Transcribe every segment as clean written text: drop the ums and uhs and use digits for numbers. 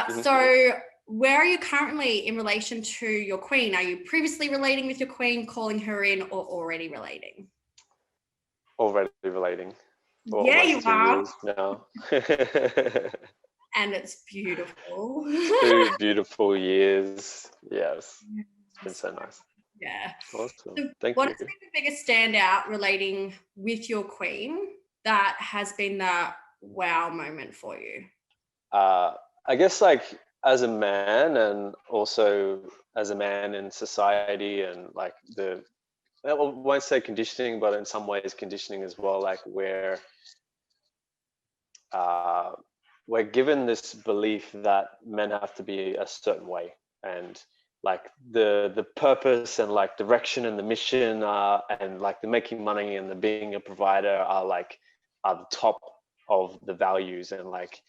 So where are you currently in relation to your queen? Are you previously relating with your queen, calling her in, or already relating? Already relating for Yeah, you almost 2 are. years now. And it's beautiful. 2 beautiful years. Yes, it's been so nice. Yeah. Awesome. So Thank what you. has been the biggest standout relating with your queen that has been the wow moment for you? I guess like as a man, and also as a man in society, and like I won't say conditioning, but in some ways conditioning as well, like where we're given this belief that men have to be a certain way, and like the purpose and like direction and the mission and like the making money and the being a provider are the top of the values, and like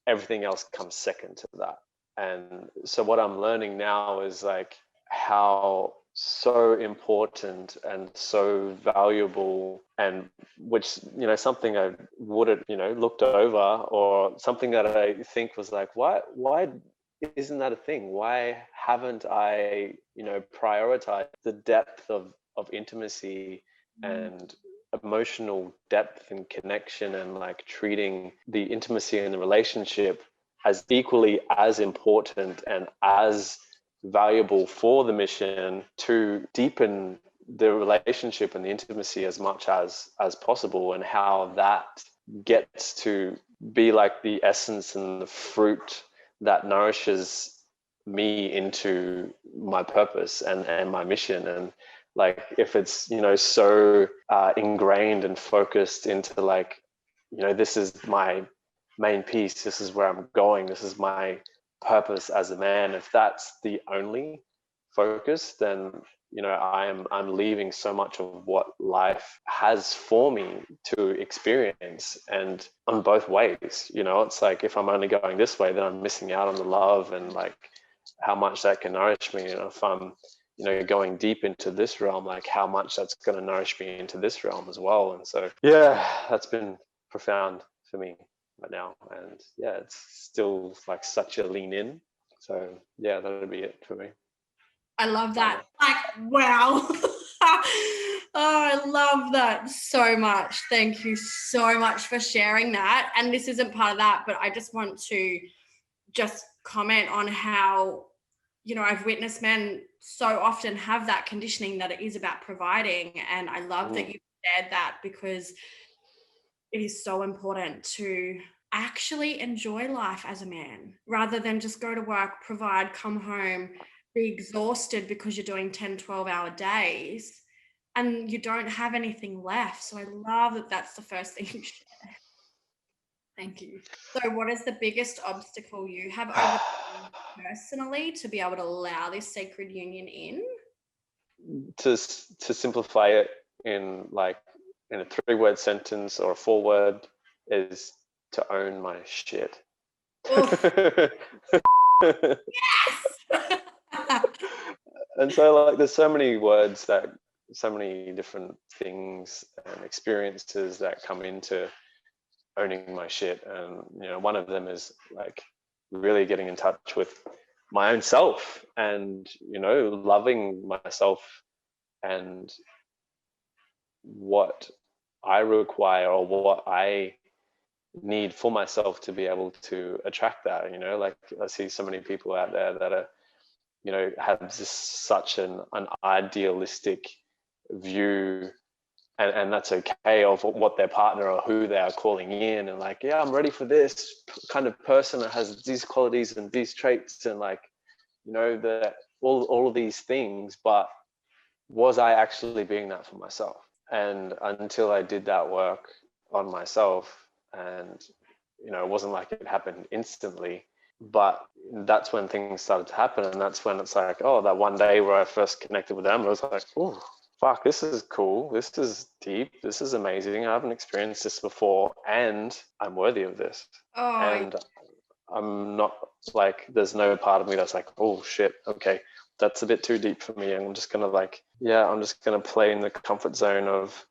everything else comes second to that. And so what I'm learning now is like how so important and so valuable, and which, something I would have, looked over, or something that I think was like, why isn't that a thing? Why haven't I, prioritized the depth of intimacy and emotional depth and connection, and like treating the intimacy in the relationship as equally as important and as valuable for the mission to deepen the relationship and the intimacy as much as possible, and how that gets to be like the essence and the fruit that nourishes me into my purpose and my mission. And like if it's so ingrained and focused into like, this is my main piece, this is where I'm going, this is my purpose as a man, if that's the only focus, then I'm leaving so much of what life has for me to experience, and on both ways. It's like if I'm only going this way, then I'm missing out on the love and like how much that can nourish me. And if I'm going deep into this realm, like how much that's going to nourish me into this realm as well. And so that's been profound for me right now. And it's still like such a lean in. So that would be it for me. I love that. Like, wow. I love that so much. Thank you so much for sharing that. And this isn't part of that, but I just want to just comment on how, I've witnessed men so often have that conditioning that it is about providing. And I love that you shared that, because it is so important to actually enjoy life as a man, rather than just go to work, provide, come home, be exhausted because you're doing 10, 12-hour days and you don't have anything left. So I love that that's the first thing you share. Thank you. So what is the biggest obstacle you have overcome personally to be able to allow this sacred union in? To simplify it in a 3-word sentence or a 4-word, is to own my shit. Yes. And so like there's so many words, that so many different things and experiences that come into owning my shit. And one of them is like really getting in touch with my own self, and loving myself and what I require, or what I need for myself to be able to attract that. Like I see so many people out there that are have just such an idealistic view, and that's okay, of what their partner or who they are calling in, and like, I'm ready for this kind of person that has these qualities and these traits, and like that all of these things. But was I actually being that for myself? And until I did that work on myself, and it wasn't like it happened instantly, but that's when things started to happen. And that's when it's like, that one day where I first connected with them, I was like, oh fuck, this is cool, this is deep, this is amazing, I haven't experienced this before, and I'm worthy of this. And I'm not like, there's no part of me that's like, oh shit, okay, that's a bit too deep for me, and I'm just gonna I'm just gonna play in the comfort zone of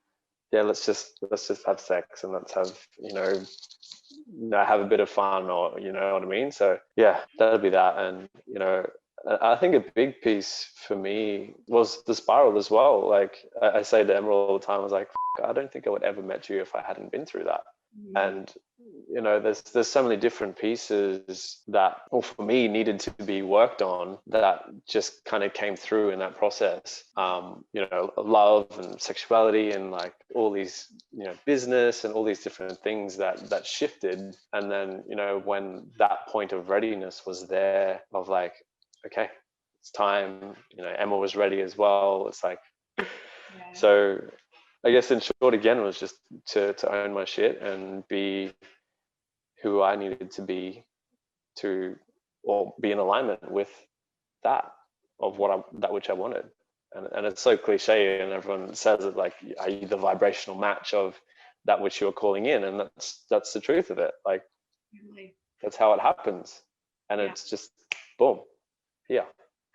yeah, let's just have sex and let's have, have a bit of fun, or you know what I mean. So yeah, that'd be that. And I think a big piece for me was the spiral as well. Like I say to Emerald all the time, I was like, I don't think I would ever met you if I hadn't been through that. And there's so many different pieces that, well, for me, needed to be worked on, that just kind of came through in that process. Love and sexuality and like all these, business and all these different things that shifted. And then, when that point of readiness was there, of like, okay, it's time. Emma was ready as well. It's like, so I guess in short, again, was just to own my shit and be who I needed to be or be in alignment with that of that which I wanted. And it's so cliche, and everyone says it, like, are you the vibrational match of that which you're calling in? And that's the truth of it. Like, really, that's how it happens. And it's just boom. Yeah.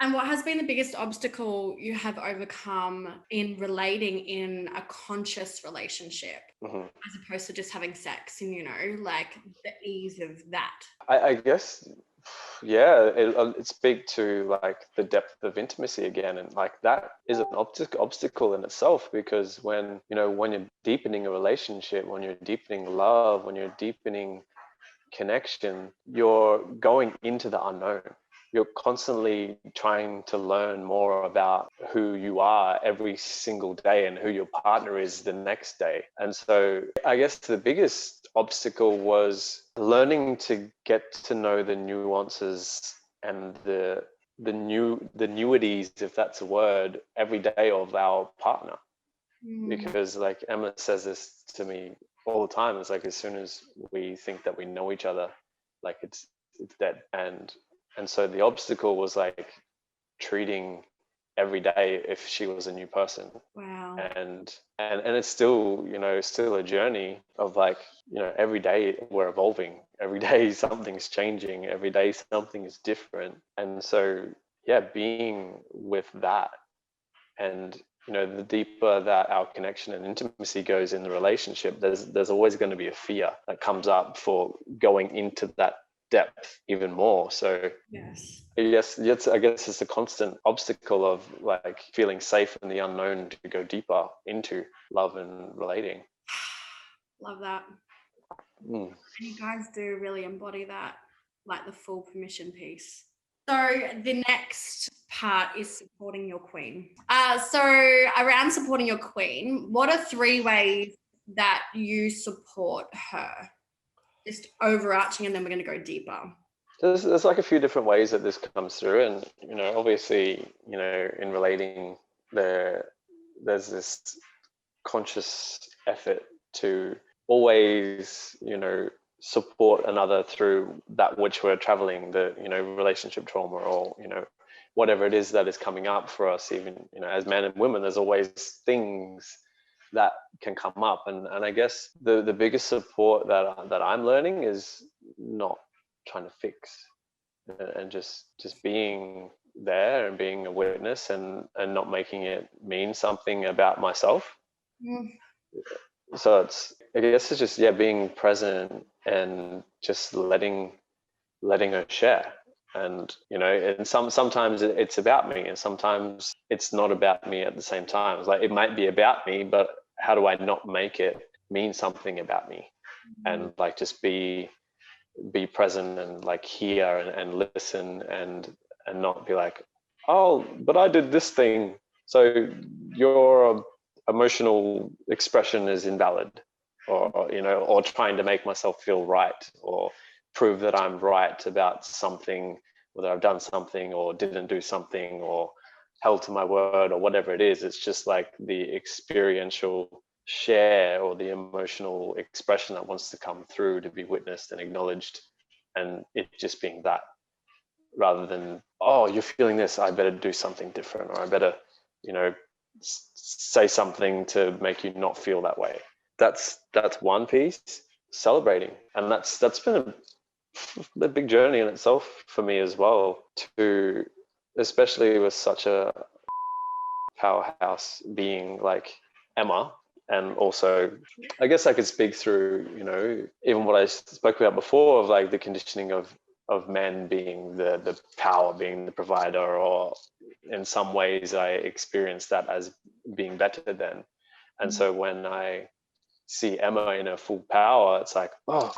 And what has been the biggest obstacle you have overcome in relating in a conscious relationship, as opposed to just having sex and, like the ease of that? I guess, yeah, it speak to like the depth of intimacy again. And like that is an obstacle in itself, because when you're deepening a relationship, when you're deepening love, when you're deepening connection, you're going into the unknown. You're constantly trying to learn more about who you are every single day and who your partner is the next day. And so I guess the biggest obstacle was learning to get to know the nuances and the newities, if that's a word, every day of our partner. Because like Emma says this to me all the time, it's like, as soon as we think that we know each other, like it's dead. And so the obstacle was like treating every day if she was a new person. Wow. And it's still, still a journey of like, every day we're evolving, every day something's changing, every day something is different. And so, yeah, being with that, and the deeper that our connection and intimacy goes in the relationship, there's always going to be a fear that comes up for going into that depth even more. So yes, I guess it's a constant obstacle of like feeling safe in the unknown to go deeper into love and relating. Love that. And you guys do really embody that, like the full permission piece. So the next part is supporting your queen. So around supporting your queen, what are 3 ways that you support her? Just overarching, and then we're going to go deeper. There's like a few different ways that this comes through, and obviously, in relating, there's this conscious effort to always, support another through that which we're traveling, the relationship trauma, or whatever it is that is coming up for us. Even as men and women, there's always things that can come up, and I guess the biggest support that I'm learning is not trying to fix, and just being there and being a witness, and not making it mean something about myself. So I guess it's just, yeah, being present and just letting her share. And and sometimes it's about me, and sometimes it's not about me at the same time. It's like, it might be about me, but how do I not make it mean something about me? And like just be present and like hear and listen, and not be like, oh, but I did this thing, so your emotional expression is invalid, or or trying to make myself feel right, or prove that I'm right about something, whether I've done something or didn't do something, or held to my word, or whatever it is. It's just like the experiential share, or the emotional expression that wants to come through to be witnessed and acknowledged, and it just being that, rather than, oh, you're feeling this, I better do something different, or I better say something to make you not feel that way. That's one piece. Celebrating, and that's been a big journey in itself for me as well, to, especially with such a powerhouse being like Emma, And also, I guess I could speak through, you know, even what I spoke about before of like the conditioning of men being the power, being the provider, or in some ways I experience that as being better than. And so when I see Emma in her full power, it's like, oh,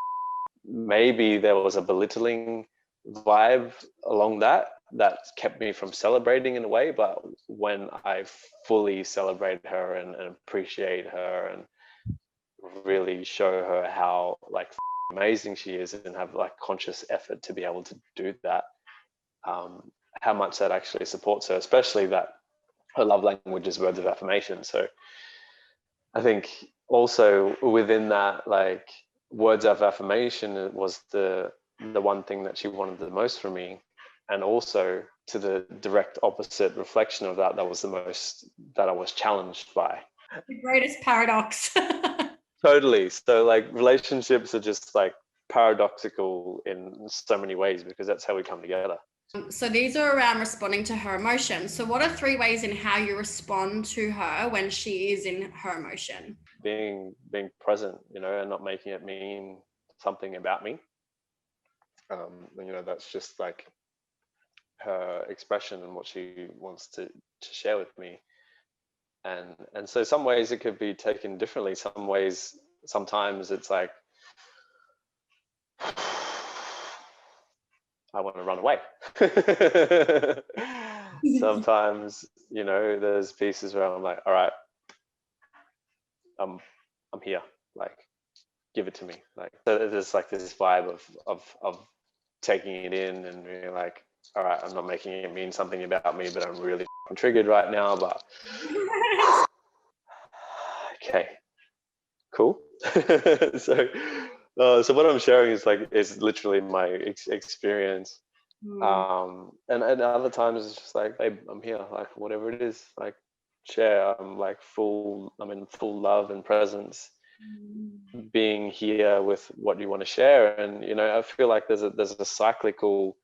maybe there was a belittling vibe along that kept me from celebrating in a way. But when I fully celebrate her and appreciate her and really show her how like amazing she is and have like conscious effort to be able to do that, how much that actually supports her, especially that her love language is words of affirmation. So I think also within that, like words of affirmation was the one thing that she wanted the most from me. And also to the direct opposite reflection of that was the most that I was challenged by. The greatest paradox. Totally. So like relationships are just like paradoxical in so many ways because that's how we come together. So these are around responding to her emotions. So what are 3 ways in how you respond to her when she is in her emotion? Being present, you know, and not making it mean something about me. You know, that's just like her expression and what she wants to share with me. And so some ways it could be taken differently. Some ways, sometimes it's like, I want to run away. Sometimes, you know, there's pieces where I'm like, all right, I'm here. Like, give it to me. Like, so there's like this vibe of taking it in and being like, all right, I'm not making it mean something about me, but I'm really triggered right now. But okay, cool. So what I'm sharing is literally my experience. And other times it's just like, hey, I'm here, like whatever it is, like share. I'm in full love and presence, being here with what you want to share. And you know, I feel like there's a cyclical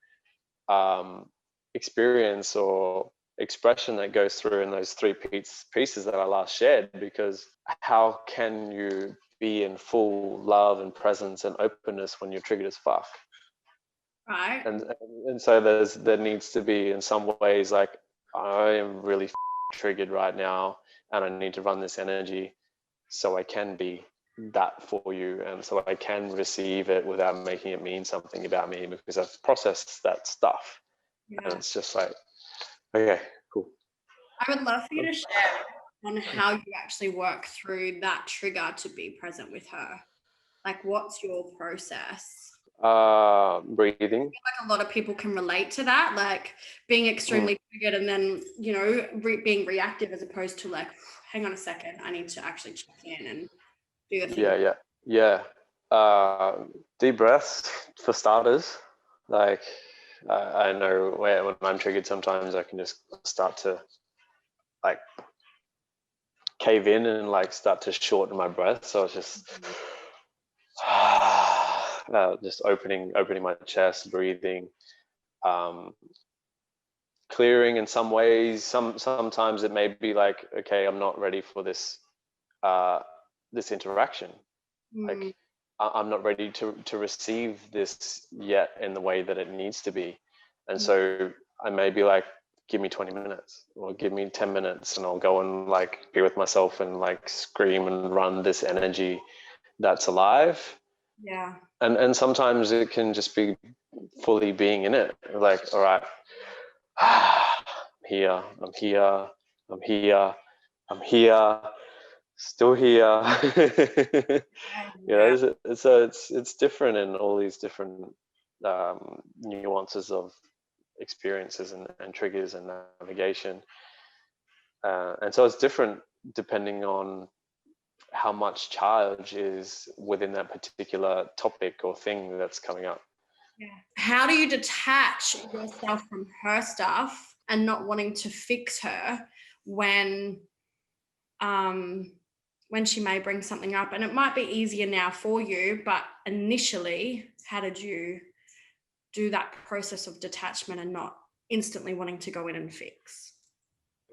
experience or expression that goes through in those 3 pieces that I last shared, because how can you be in full love and presence and openness when you're triggered as fuck? Right. And so there needs to be, in some ways, like, I am really triggered right now and I need to run this energy so I can be that for you, and so I can receive it without making it mean something about me, because I've processed that stuff. Yeah. And it's just like, okay, cool. I would love for you to share on how you actually work through that trigger to be present with her. Like, what's your process? Breathing. Like a lot of people can relate to that, like being extremely triggered and then, you know, being reactive as opposed to like, hang on a second, I need to actually check in and do the thing. Yeah. Deep breaths for starters. Like, I know when I'm triggered, sometimes I can just start to like cave in and like start to shorten my breath. So it's just opening my chest, breathing, clearing in some ways. Sometimes it may be like, okay, I'm not ready for this this interaction. Like, I'm not ready to receive this yet in the way that it needs to be. And so I may be like, give me 20 minutes or give me 10 minutes and I'll go and like be with myself and like scream and run this energy that's alive. Yeah. And sometimes it can just be fully being in it. Like, all right, I'm here, still here. You know, it's different in all these different nuances of experiences and triggers and navigation. And so it's different depending on how much charge is within that particular topic or thing that's coming up. Yeah. How do you detach yourself from her stuff and not wanting to fix her when she may bring something up? And it might be easier now for you, but initially, how did you do that process of detachment and not instantly wanting to go in and fix?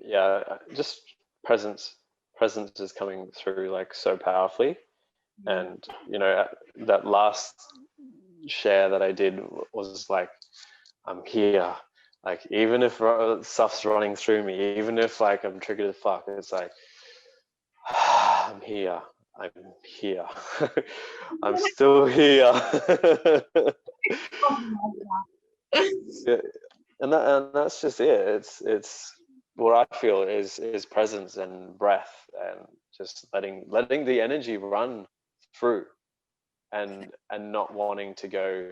Yeah, just presence. presence is coming through like so powerfully. And you know, that last share that I did was like, I'm here. Like, even if stuff's running through me, even if like I'm triggered as fuck, it's like, I'm here. I'm here. I'm still here. Yeah, and that's just it. It's what I feel is presence and breath, and just letting the energy run through, and not wanting to go,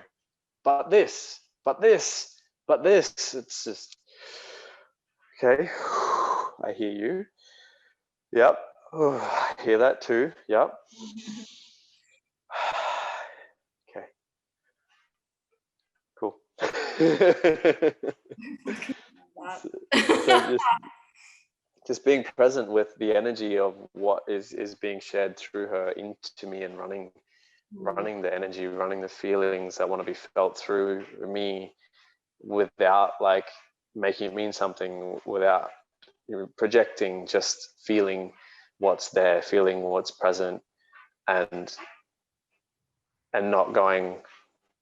but this, but this, but this. It's just, okay. I hear you. Yep. I hear that too. Yep. Okay. Cool. So just being present with the energy of what is being shared through her into me, and running the energy, running the feelings that want to be felt through me, without like making it mean something, without projecting, just feeling what's there, feeling what's present, and not going,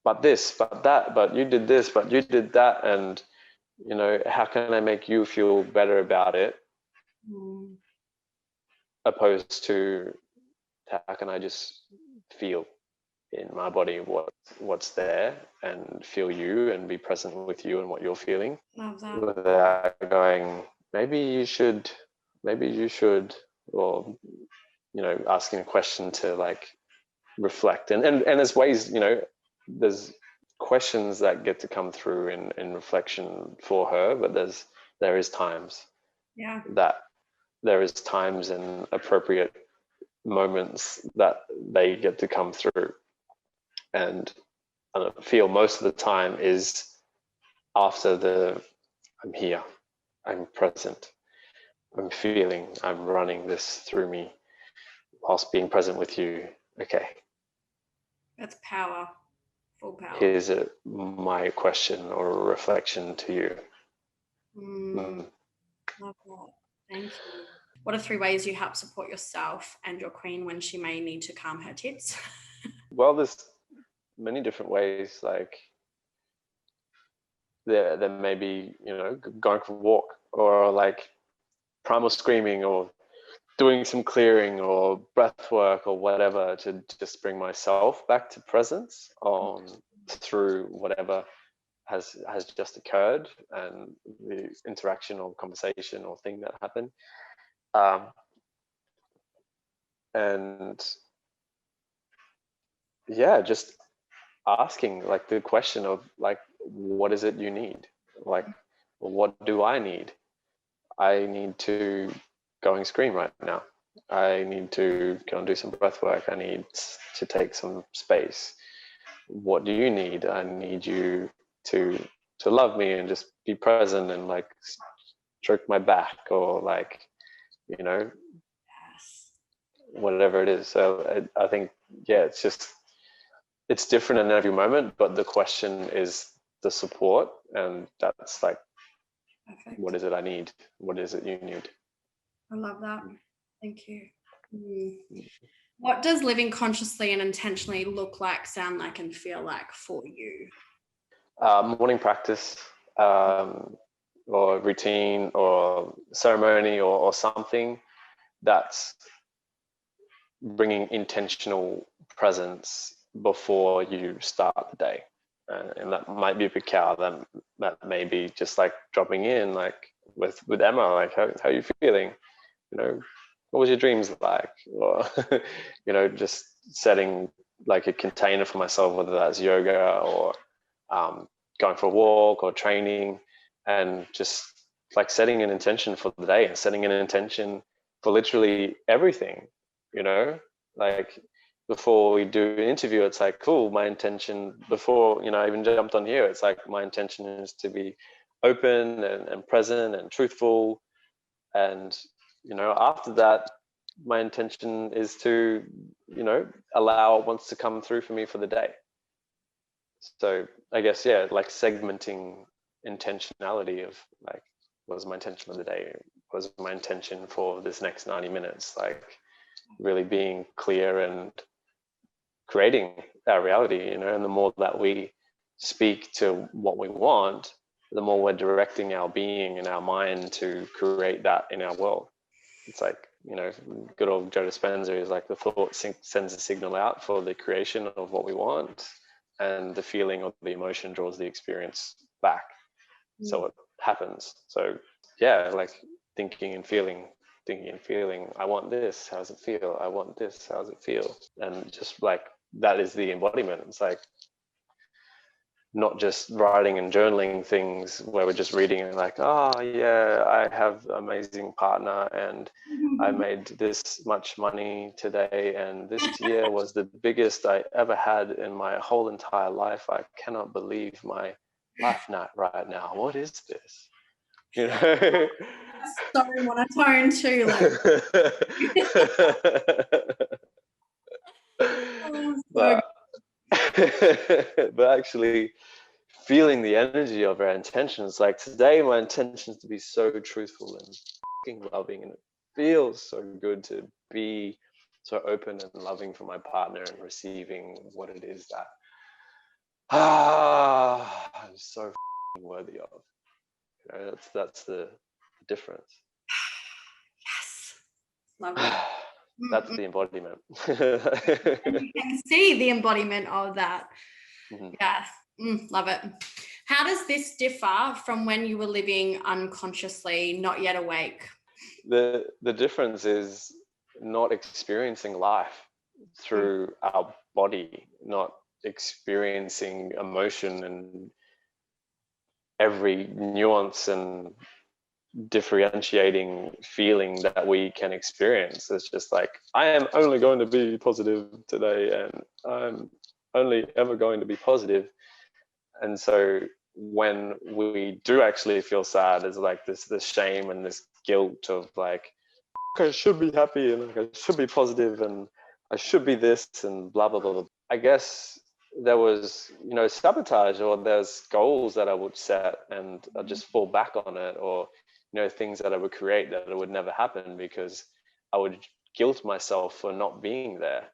but this, but that, but you did this, but you did that, and you know, how can I make you feel better about it, opposed to how can I just feel in my body what's there, and feel you, and be present with you and what you're feeling. Love that. Without going, maybe you should, or you know, asking a question to like reflect, and there's ways, you know, there's questions that get to come through in reflection for her, but there is times that there is times and appropriate moments that they get to come through, and I feel most of the time is after the I'm here, I'm present, I'm feeling, I'm running this through me whilst being present with you. Okay, that's power. Full power. Here's my question or reflection to you. Love that. Thank you. What are 3 ways you help support yourself and your queen when she may need to calm her tits? Well, there's many different ways. Like there may be, you know, going for a walk, or like primal screaming, or doing some clearing or breath work or whatever, to just bring myself back to presence on through whatever has just occurred, and the interaction or conversation or thing that happened. And yeah, just asking like the question of like, what is it you need? Like, well, what do I need? I need to go and scream right now. I need to go and do some breath work. I need to take some space. What do you need? I need you to love me and just be present, and like stroke my back, or like, you know, whatever it is. So I think, yeah, it's different in every moment, but the question is the support, and that's like, perfect. What is it I need? What is it you need? I love that. Thank you. What does living consciously and intentionally look like, sound like, and feel like for you? Morning practice, or routine, or ceremony, or something that's bringing intentional presence before you start the day. And that might be a cacao, that may be just like dropping in, like with Emma, like how are you feeling? You know, what was your dreams like? Or you know, just setting like a container for myself, whether that's yoga or going for a walk or training, and just like setting an intention for the day, and setting an intention for literally everything. You know, like before we do an interview, it's like, cool, my intention before, you know, I even jumped on here, it's like my intention is to be open and present and truthful. And, you know, after that, my intention is to, you know, allow what wants to come through for me for the day. So I guess, yeah, like segmenting intentionality of like, what was my intention of the day? was my intention for this next 90 minutes, like really being clear and creating our reality, and the more that we speak to what we want, the more we're directing our being and our mind to create that in our world. It's like, good old Joe Dispenza is like, the thought sends a signal out for the creation of what we want, and the feeling or the emotion draws the experience back. So it happens. So yeah, like thinking and feeling, I want this, how does it feel? I want this, how does it feel? And just like, that is the embodiment. It's like not just writing and journaling things where we're just reading and like, oh yeah, I have an amazing partner and I made this much money today and this year was the biggest I ever had in my whole entire life. I cannot believe my life right now. What is this? So monotone too. But actually feeling the energy of our intentions. Like today, my intention is to be so truthful and fucking loving, and it feels so good to be so open and loving for my partner and receiving what it is that I'm so worthy of. That's the difference. Yes, love it. That's the embodiment. You can see the embodiment of that. Yes, love it. How does this differ from when you were living unconsciously, not yet awake? The difference is not experiencing life through our body, not experiencing emotion and every nuance and differentiating feeling that we can experience. It's just like, I am only going to be positive today and I'm only ever going to be positive. And so when we do actually feel sad, there's like this shame and this guilt of like, I should be happy and I should be positive and I should be this and blah, blah, blah, blah. I guess there was, sabotage, or there's goals that I would set and I'd just fall back on it, or, things that I would create that it would never happen because I would guilt myself for not being there,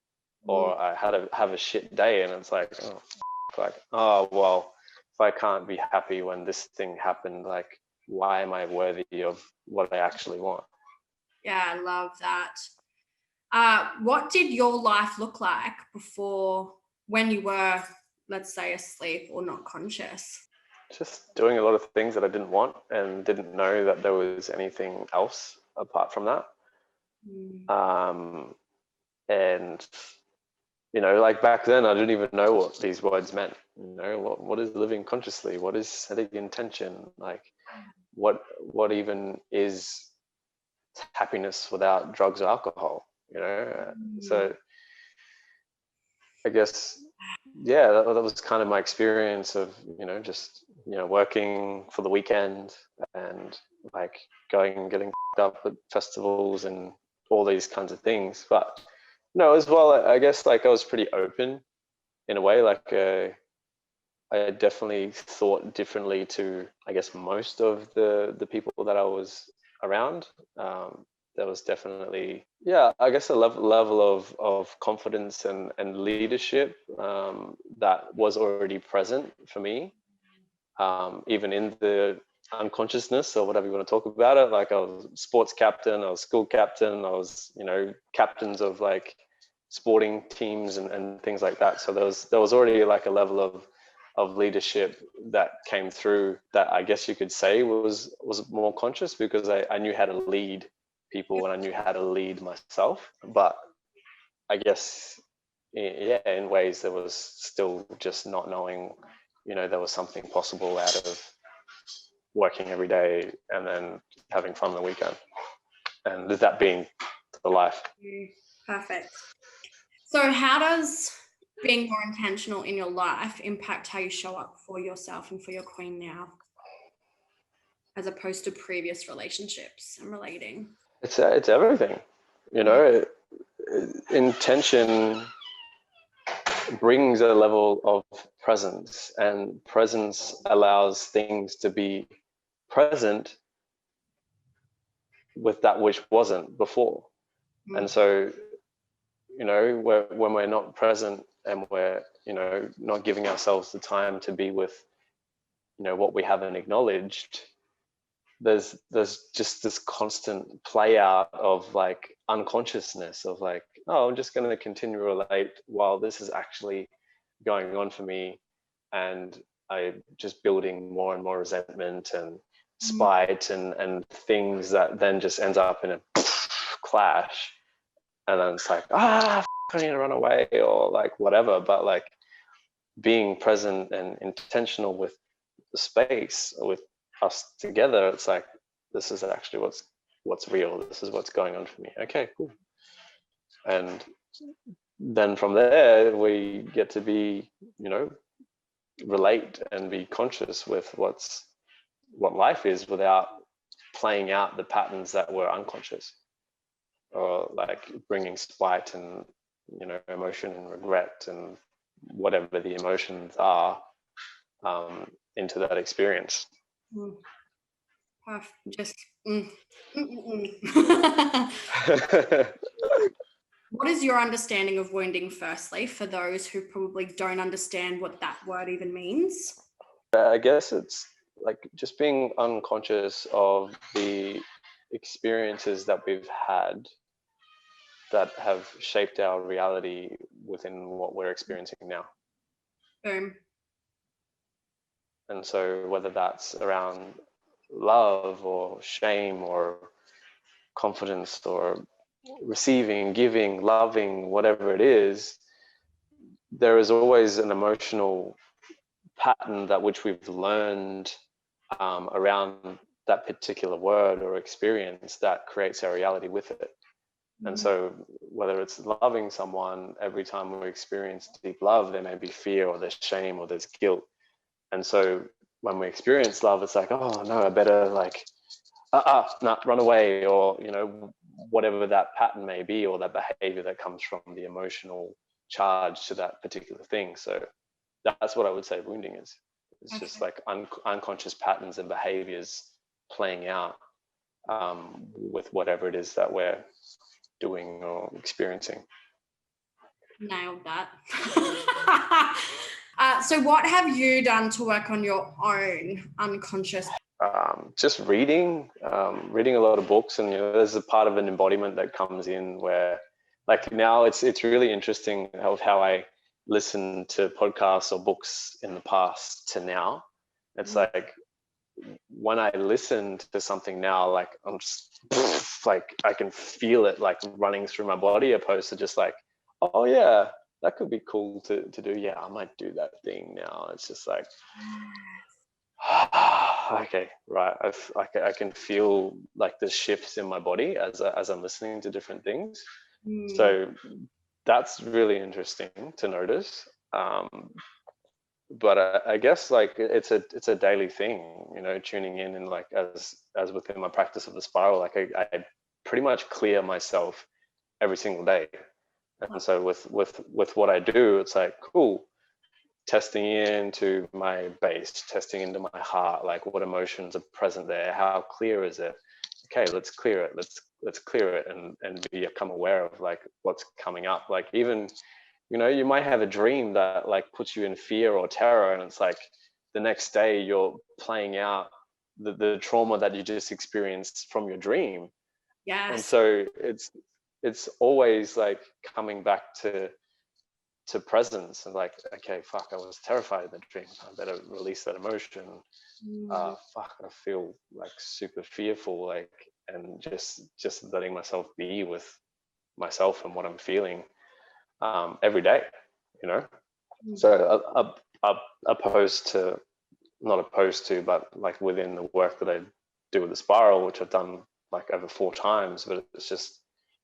or I had to have a shit day and it's like, oh, well, if I can't be happy when this thing happened, like, why am I worthy of what I actually want? Yeah, I love that. What did your life look like before, when you were, let's say, asleep or not conscious? Just doing a lot of things that I didn't want and didn't know that there was anything else apart from that. And, like back then, I didn't even know what these words meant. What is living consciously? What is setting intention? Like, what even is happiness without drugs or alcohol? So I guess, yeah, that was kind of my experience of, just, working for the weekend and like going and getting up at festivals and all these kinds of things. But as well, I guess like I was pretty open in a way. Like I definitely thought differently to, I guess, most of the people that I was around. There was definitely, I guess, a level of confidence and leadership that was already present for me, even in the unconsciousness or whatever you want to talk about it. Like I was sports captain, I was school captain, I was, captains of like sporting teams and things like that. So there was already like a level of leadership that came through that I guess you could say was more conscious, because I knew how to lead people and I knew how to lead myself. But I guess, in ways there was still just not knowing, there was something possible out of working every day and then having fun on the weekend, and that being the life. Perfect. So how does being more intentional in your life impact how you show up for yourself and for your queen now, as opposed to previous relationships and relating? It's everything, intention brings a level of presence, and presence allows things to be present with that which wasn't before. And so, you know, when we're not present and we're, you know, not giving ourselves the time to be with, you know, what we haven't acknowledged, there's just this constant play out of like unconsciousness of like, oh, I'm just going to continue to relate while this is actually going on for me, and I'm just building more and more resentment and spite and things that then just ends up in a clash, and then it's like, I need to run away or like whatever. But like being present and intentional with the space with us together, it's like, this is actually what's real, this is what's going on for me. Okay, cool. And then from there we get to be, you know, relate and be conscious with what life is without playing out the patterns that were unconscious, or like bringing spite and, you know, emotion and regret and whatever the emotions are into that experience. What is your understanding of wounding, firstly, for those who probably don't understand what that word even means? I guess it's like just being unconscious of the experiences that we've had that have shaped our reality within what we're experiencing now. Boom. And so whether that's around love or shame or confidence or receiving, giving, loving, whatever it is, there is always an emotional pattern that which we've learned around that particular word or experience that creates our reality with it. And so whether it's loving someone, every time we experience deep love, there may be fear or there's shame or there's guilt. And so when we experience love, it's like, oh no, I better like, run away, or, you know, whatever that pattern may be, or that behavior that comes from the emotional charge to that particular thing. So that's what I would say wounding is. It's just like unconscious patterns and behaviors playing out with whatever it is that we're doing or experiencing. Nailed that. So what have you done to work on your own unconscious? Just reading a lot of books, and, you know, there's a part of an embodiment that comes in where, like, now it's really interesting of how I listen to podcasts or books in the past to now. It's like when I listen to something now, like I'm just like I can feel it like running through my body, opposed to just like, oh yeah, that could be cool to do. Yeah, I might do that thing now. It's just like, okay, right. I can feel like the shifts in my body as I'm listening to different things. So that's really interesting to notice. But I guess like it's a daily thing, you know, tuning in, and like as within my practice of the spiral, like I pretty much clear myself every single day. And so with what I do, it's like, cool, testing into my base, testing into my heart, like what emotions are present there, how clear is it? Okay, let's clear it. Let's clear it and become aware of like what's coming up. Like even, you know, you might have a dream that like puts you in fear or terror, and it's like the next day you're playing out the trauma that you just experienced from your dream. Yes. And so it's always like coming back to presence and like, okay, fuck, I was terrified of that dream. I better release that emotion. Fuck, I feel like super fearful, like, and just letting myself be with myself and what I'm feeling every day, you know. So not opposed to, but like within the work that I do with the spiral, which I've done like over 4 times, but it's just,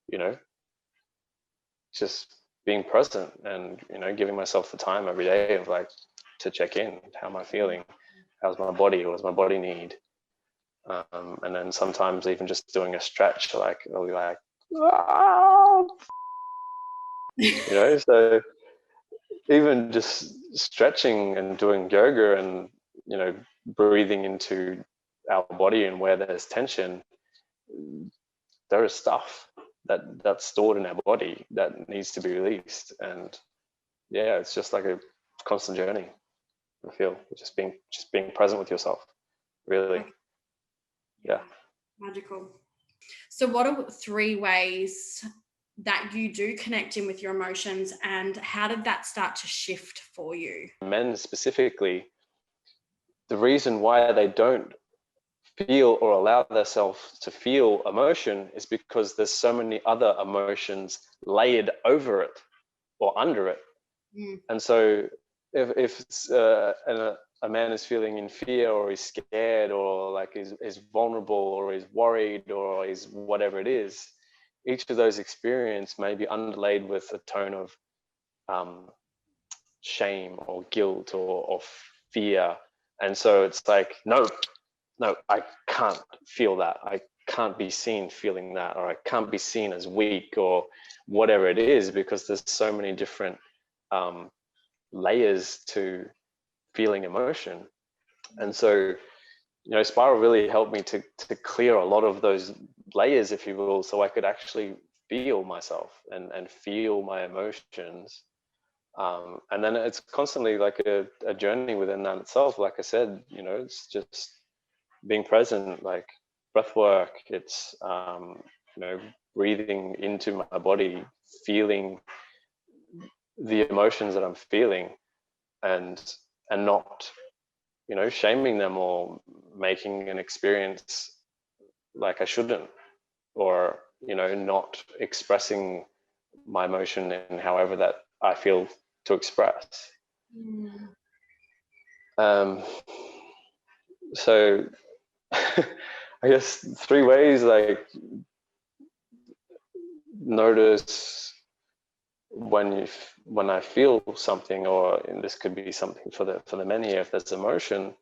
you know, just being present and, you know, giving myself the time every day of like to check in. How am I feeling? How's my body? What does my body need? And then sometimes even just doing a stretch, like I'll be like, you know. So even just stretching and doing yoga and, you know, breathing into our body and where there's tension, there is stuff that's stored in our body that needs to be released. And yeah, it's just like a constant journey. I feel just being present with yourself, really. Yeah. Magical. So what are 3 ways that you do connect in with your emotions, and how did that start to shift for you? Men specifically, the reason why they don't feel or allow themselves to feel emotion is because there's so many other emotions layered over it or under it. And so if a man is feeling in fear, or he's scared, or like is vulnerable, or is worried, or is whatever it is, each of those experiences may be underlaid with a tone of shame or guilt or fear. And so it's like, no, I can't feel that. I can't be seen feeling that, or I can't be seen as weak, or whatever it is, because there's so many different layers to feeling emotion. And so, Spiral really helped me to clear a lot of those layers, if you will, so I could actually feel myself and feel my emotions. And then it's constantly like a journey within that itself. Like I said, it's just being present, like breath work. It's, breathing into my body, feeling the emotions that I'm feeling, and not, shaming them or making an experience like I shouldn't, or, not expressing my emotion in however that I feel to express. So I guess 3 ways, like, notice when I feel something, or and this could be something for the men here, if there's emotion,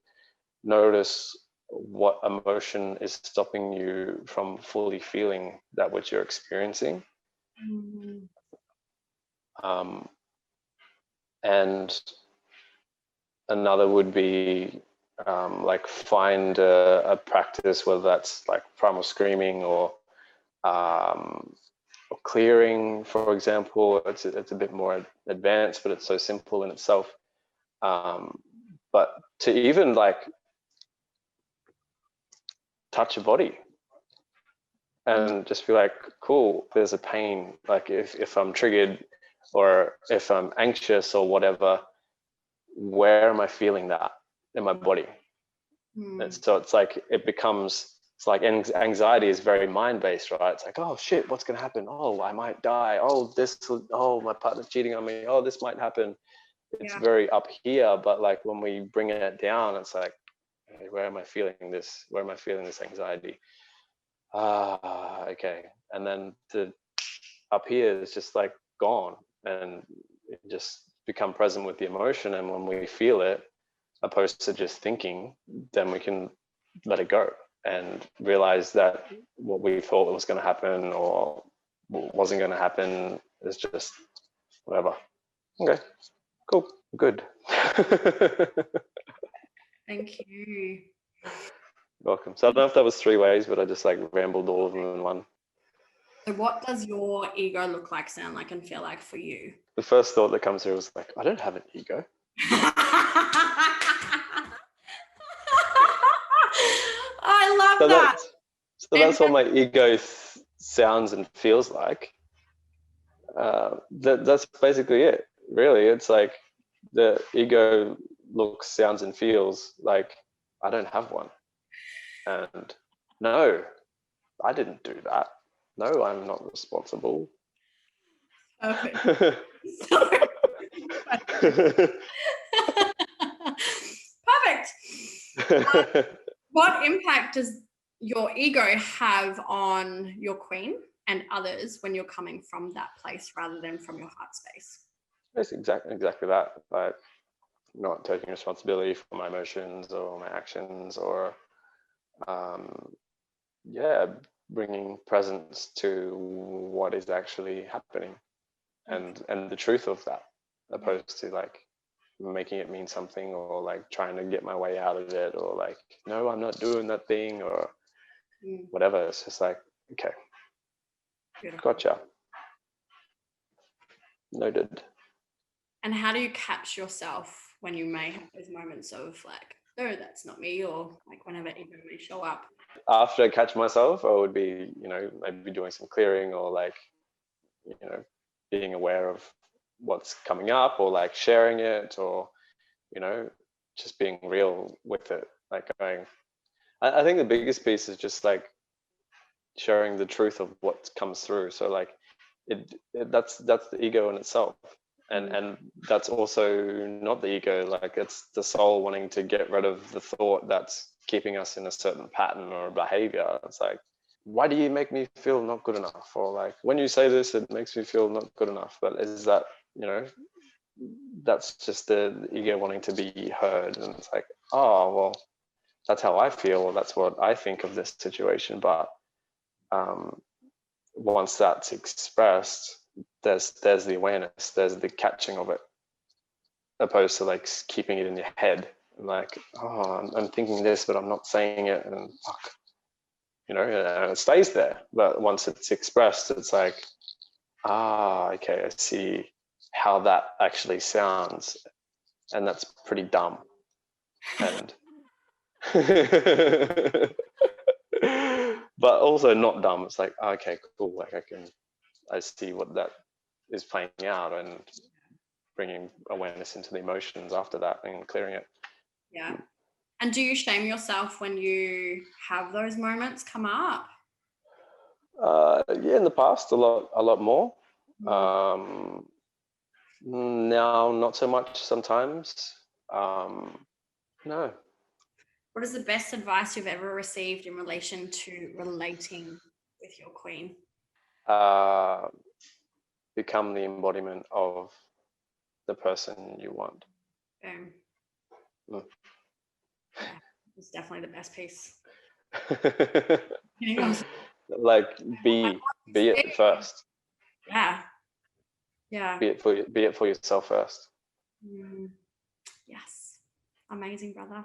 notice what emotion is stopping you from fully feeling that which you're experiencing. And another would be like find a practice, whether that's like primal screaming or clearing, for example. It's a bit more advanced, but it's so simple in itself. But to even like touch a body and just be like, cool, there's a pain. Like if I'm triggered, or if I'm anxious or whatever, where am I feeling that in my body? And so it's like it's like anxiety is very mind-based, right? It's like, oh shit, what's gonna happen? Oh, I might die. Oh, my partner's cheating on me. Oh, this might happen. It's very up here. But like when we bring it down, it's like, hey, where am I feeling this? Where am I feeling this anxiety? Okay. And then the up here is just like gone, and just become present with the emotion. And when we feel it, opposed to just thinking, then we can let it go and realize that what we thought was going to happen or wasn't going to happen is just whatever. Okay, cool, good. Thank you. Welcome. So I don't know if that was 3 ways, but I just like rambled all of them in one. So what does your ego look like, sound like, and feel like for you? The first thought that comes through was like, I don't have an ego. I love that. So that's what my ego sounds and feels like. That's basically it, really. It's like the ego looks, sounds, and feels like I don't have one. And no, I didn't do that. No, I'm not responsible. Perfect. Perfect. What impact does your ego have on your queen and others when you're coming from that place rather than from your heart space? It's exactly that. Like not taking responsibility for my emotions or my actions, or bringing presence to what is actually happening, and the truth of that, opposed to like making it mean something, or like trying to get my way out of it, or like, no, I'm not doing that thing, or whatever. It's just like, okay, Beautiful. Gotcha. Noted. And how do you catch yourself when you may have those moments of like, oh, that's not me, or like whenever ego may show up? After I catch myself, I would be, maybe doing some clearing, or like, being aware of what's coming up, or like sharing it, or, just being real with it. Like I think the biggest piece is just like sharing the truth of what comes through. So like that's the ego in itself. And that's also not the ego, like it's the soul wanting to get rid of the thought that's keeping us in a certain pattern or behavior. It's like, why do you make me feel not good enough? Or like, when you say this, it makes me feel not good enough. But is that, that's just the ego wanting to be heard. And it's like, oh, well, that's how I feel, or that's what I think of this situation. But once that's expressed, there's the awareness, there's the catching of it, opposed to like keeping it in your head, like, oh, I'm thinking this, but I'm not saying it, and fuck, and it stays there. But once it's expressed, it's like, okay, I see how that actually sounds, and that's pretty dumb. And but also not dumb. It's like, okay, cool, like I see what that is playing out, and bringing awareness into the emotions after that and clearing it. Yeah. And do you shame yourself when you have those moments come up? Yeah, in the past, a lot more. Now, not so much sometimes. No. What is the best advice you've ever received in relation to relating with your queen? Become the embodiment of the person you want. Boom. Mm. Yeah, it's definitely the best piece. Like be it first. Yeah. Be it for yourself first. Yes. Amazing, brother.